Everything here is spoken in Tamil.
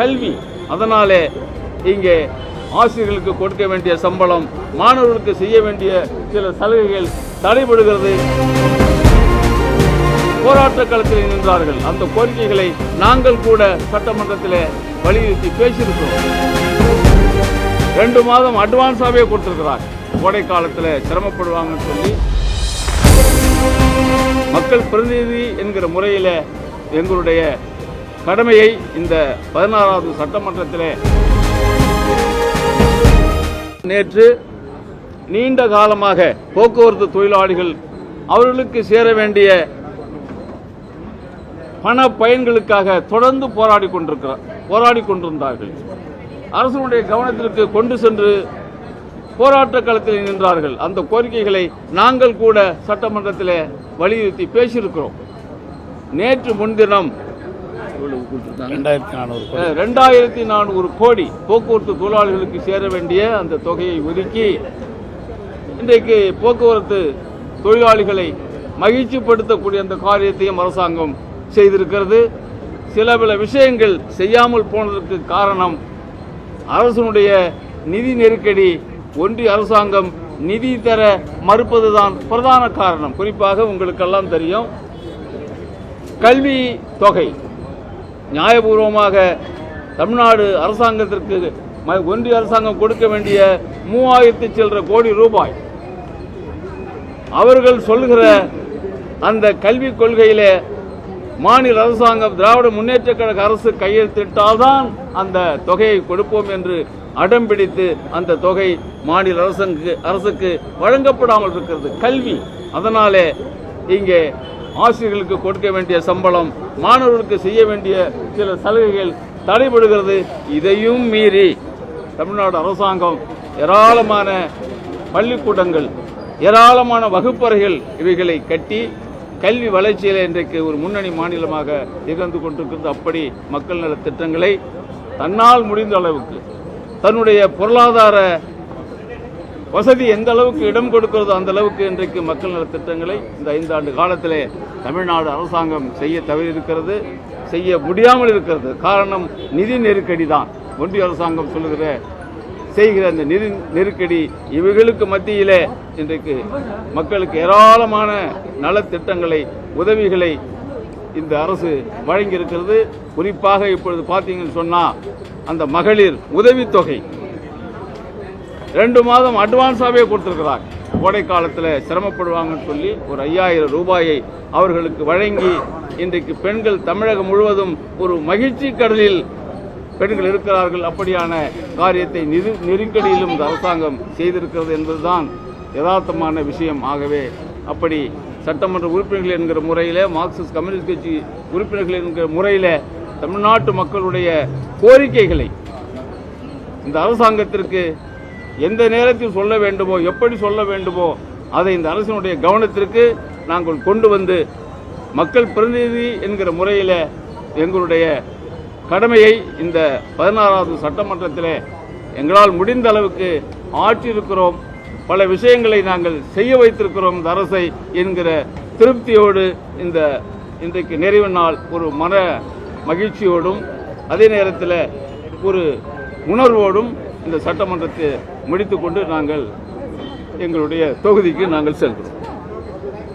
கல்வி. அதனாலே இங்கே ஆசிரியர்களுக்கு கொடுக்க வேண்டிய சம்பளம், மாணவர்களுக்கு செய்ய வேண்டிய சில சலுகைகள் தடைபடுகிறது. போராட்ட களத்தில் நின்றார்கள். அந்த கோரிக்கைகளை நாங்கள் கூட சட்டமன்றத்தில் வலியுறுத்தி பேசியிருக்கிறோம். 2 மாதம் அட்வான்ஸாகவே கொடுத்திருக்கிறார். கோடை காலத்தில் சிரமப்படுவாங்கன்னு சொல்லி மக்கள் பிரதிநிதி என்கிற முறையில் எங்களுடைய கடமையை இந்த 16வது சட்டமன்றத்தில் நேற்று நீண்ட காலமாக போக்குவரத்து தொழிலாளிகள் அவர்களுக்கு சேர வேண்டிய பண பயன்களுக்காக தொடர்ந்து போராடி கொண்டிருந்தார்கள். அரசுடைய கவனத்திற்கு கொண்டு சென்று போராட்ட களத்தில் நின்றார்கள். அந்த கோரிக்கைகளை நாங்கள் கூட சட்டமன்றத்தில் வலியுறுத்தி பேசியிருக்கிறோம். நேற்று முன்தினம் 2400 கோடி போக்குவரத்து தொழிலாளிகளுக்கு சேர வேண்டிய அந்த தொகையை ஒதுக்கி இன்றைக்கு போக்குவரத்து தொழிலாளிகளை மகிழ்ச்சிப்படுத்தக்கூடிய அந்த காரியத்தையும் அரசாங்கம் செய்திருக்கிறது. சில பல விஷயங்கள் செய்யாமல் போனதற்கு காரணம் அரசனுடைய நிதி நெருக்கடி. ஒன்றிய அரசாங்கம் நிதி தர மறுப்பதுதான் பிரதான காரணம். குறிப்பாக உங்களுக்கெல்லாம் தெரியும், கல்வி தொகை நியாயபூர்வமாக தமிழ்நாடு அரசாங்கத்திற்கு ஒன்றிய அரசாங்கம் கொடுக்க வேண்டிய 3000 சில்லறை கோடி ரூபாய் அவர்கள் சொல்லுகிற அந்த கல்விக் கொள்கையிலே மாநில அரசாங்கம் திராவிட முன்னேற்ற கழக அரசு கையெழுத்திட்டால்தான் அந்த தொகையை கொடுப்போம் என்று அடம் பிடித்து அந்த தொகை மாநில அரசுக்கு வழங்கப்படாமல் இருக்கிறது. கல்வி. அதனாலே இங்கே ஆசிரியர்களுக்கு கொடுக்க வேண்டிய சம்பளம், மாணவர்களுக்கு செய்ய வேண்டிய சில சலுகைகள் தடைபடுகிறது. இதையும் மீறி தமிழ்நாடு அரசாங்கம் ஏராளமான பள்ளிக்கூடங்கள், ஏராளமான வகுப்பறைகள் இவைகளை கட்டி கல்வி வளர்ச்சியில் இன்றைக்கு ஒரு முன்னணி மாநிலமாக திகழ்ந்து கொண்டிருக்கிறது. அப்படி மக்கள் நல திட்டங்களை தன்னால் முடிந்த அளவுக்கு, தன்னுடைய பொருளாதார வசதி எந்த அளவுக்கு இடம் கொடுக்கிறதோ அந்த அளவுக்கு இன்றைக்கு மக்கள் நல திட்டங்களை இந்த 5 ஆண்டு காலத்திலே தமிழ்நாடு அரசாங்கம் செய்ய தவறியிருக்கிறது, செய்ய முடியாமல் இருக்கிறது. காரணம் நிதி நெருக்கடி தான். ஒன்றிய அரசாங்கம் செய்கிற அந்த நிதி நெருக்கடி. இவைகளுக்கு மத்தியிலே இன்றைக்கு மக்களுக்கு ஏராளமான நலத்திட்டங்களை, உதவிகளை இந்த அரசு வழங்கியிருக்கிறது. குறிப்பாக இப்பொழுது பார்த்தீங்கன்னு சொன்னா அந்த மகளிர் உதவித்தொகை 2 மாதம் அட்வான்ஸாகவே கொடுத்திருக்கிறார். கோடை காலத்தில் சிரமப்படுவாங்கன்னு சொல்லி ஒரு 5000 ரூபாயை அவர்களுக்கு வழங்கி இன்றைக்கு பெண்கள் தமிழகம் முழுவதும் ஒரு மகிழ்ச்சி கடலில் பெண்கள் இருக்கிறார்கள். அப்படியான காரியத்தை நெருக்கடியிலும் இந்த அரசாங்கம் செய்திருக்கிறது என்பதுதான் யதார்த்தமான விஷயம். ஆகவே அப்படி சட்டமன்ற உறுப்பினர்கள் என்கிற முறையில், மார்க்சிஸ்ட் கம்யூனிஸ்ட் கட்சி உறுப்பினர்கள் என்கிற முறையில் தமிழ்நாட்டு மக்களுடைய கோரிக்கைகளை இந்த அரசாங்கத்திற்கு எந்த நேரத்தில் சொல்ல வேண்டுமோ, எப்படி சொல்ல வேண்டுமோ அதை இந்த அரசினுடைய கவனத்திற்கு நாங்கள் கொண்டு வந்து மக்கள் பிரதிநிதி என்கிற முறையில் எங்களுடைய கடமையை இந்த 16வது சட்டமன்றத்தில் எங்களால் முடிந்த அளவுக்கு ஆற்றியிருக்கிறோம். பல விஷயங்களை நாங்கள் செய்ய வைத்திருக்கிறோம் இந்த அரசை என்கிற திருப்தியோடு இன்றைக்கு நிறைவு நாள் ஒரு மன மகிழ்ச்சியோடும் அதே நேரத்தில் ஒரு உணர்வோடும் இந்த சட்டமன்றத்தை முடித்துக்கொண்டு நாங்கள் எங்களுடைய தொகுதிக்கு நாங்கள் செல்கிறோம்.